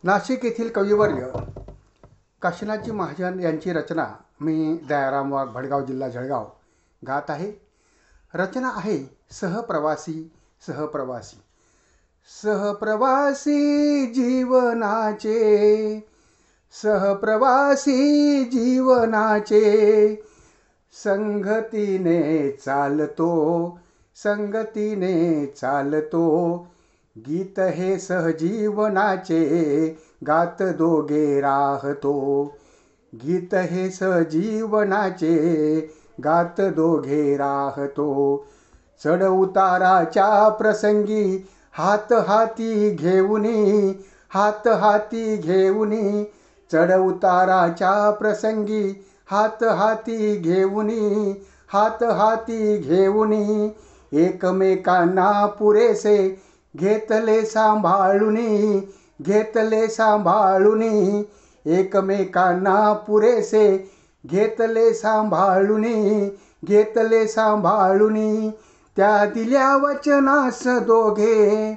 नाशिक येथील कविवर्य काशीनाथजी महाजन यांची रचना मी दयाराम वाघ, भडगाव जिल्हा जळगाव गात आहे. रचना आहे सहप्रवासी. सहप्रवासी सहप्रवासी जीवनाचे, सहप्रवासी जीवनाचे, संगतीने चालतो, संगतीने चालतो. गीत हे सहजीवनाचे, गात दोघे राहतो. गीत हे सहजीवनाचे, गात दोघे राहतो. चढ उताराच्या प्रसंगी हात हाती घेऊनी, हात हाती घेऊनी. चढ उताराच्या प्रसंगी हात हाती घेऊनी, हात हाती घेऊनी. एकमेकांना पुरेसे घेतले सांभाळुनी, घेतले सांभाळुनी. एकमेकांना पुरेसे घेतले सांभाळुनी, घेतले सांभाळुनी. त्या दिल्या वचनास दोघे,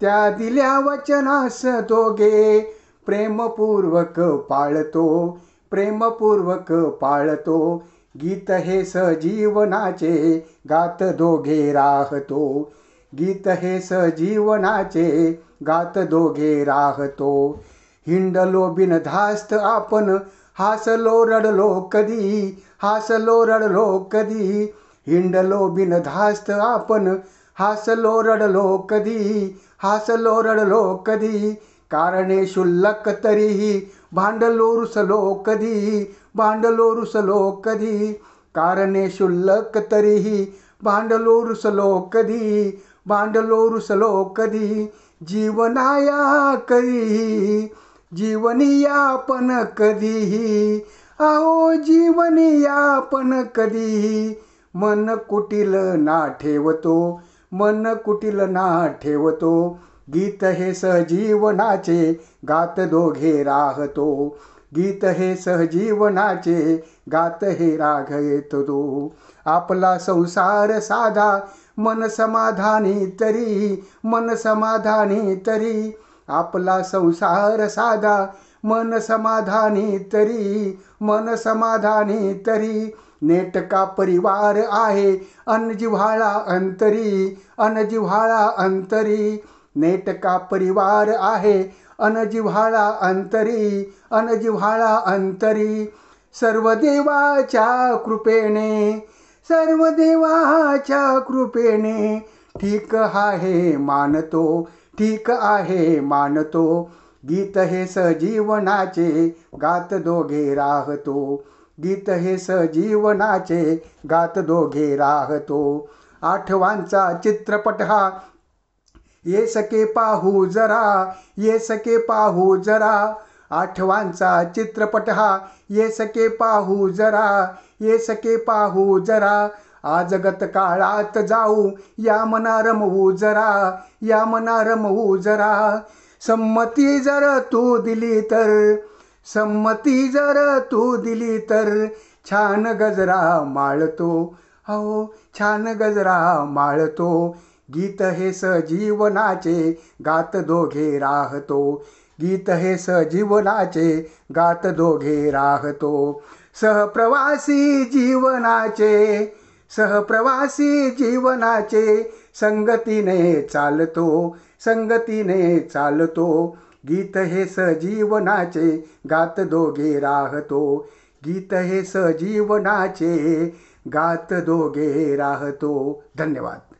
त्या दिल्या वचनास दोघे, प्रेमपूर्वक पाळतो, प्रेमपूर्वक पाळतो. गीत हे सहजीवनाचे, गात दोघे राहतो. गीत हे सहजीवनाचे, गात दोघे राहतो. हिंडलो बिनधास्त आपण, हासलो रडलो कधी, हासलो रडलो कधी. हिंडलो बिनधास्त आपण, हासलो रडलो कधी, हासलो रडलो कधी. कारणे क्षुल्लक तरीही भांडलो रुसलो कधी, भांडलो रुसलो कधी. कारणे क्षुल्लक तरीही भांडलो रुसलो कधी, भांडलो रुसलो कधी. जीवनाया कधीही, जीवनीयापण कधीही, अहो जीवनीयापण कधीही. मन कुटील ना ठेवतो, मन कुटील ना ठेवतो. गीत हे सहजीवनाचे, गात दोघे राहतो. गीत हे सहजीवनाचे, गात हे राहतो. आपला संसार साधा, मन समाधानी तरी, मन समाधानी तरी. आपला संसार साधा, मन समाधानी तरी, मन समाधानी तरी. नेटका परिवार आहे अनजिव्हाळा अंतरी, अनजिव्हाळा अंतरी. नेटका परिवार आहे अनजिव्हाळा अंतरी, अनजिव्हाळा अंतरी. सर्व देवाच्या कृपेने, सर्व देवाच्या कृपेने, ठीक आहे मानतो, ठीक आहे मानतो. गीत हे सहजीवनाचे, गात दोघे राहतो. गीत हे सहजीवनाचे, गात दोघे राहतो. आठवांचा चित्रपट हा, ये सके पाहू जरा, ये सके पाहू जरा. आठवांचा चित्रपट हा, ये सके पाहू जरा, ये सके पाहू जरा. आजगत काळात जाऊ, या मना रमवू जरा, या मना रमवू जरा. संमती जर तू दिली तर, संमती जर तू दिली तर, छान गजरा माळतो, हो छान गजरा माळतो. गीत हे सहजीवनाचे, गात दोघे राहतो. गीत हे सहजीवनाचे, गात दोघे राहतो. सहप्रवासी जीवनाचे, सहप्रवासी जीवनाचे, संगतीने चालतो, संगतीने चालतो. गीत हे सहजीवनाचे, गात दोघे राहतो. गीत हे सहजीवनाचे, गात दोघे राहतो. धन्यवाद.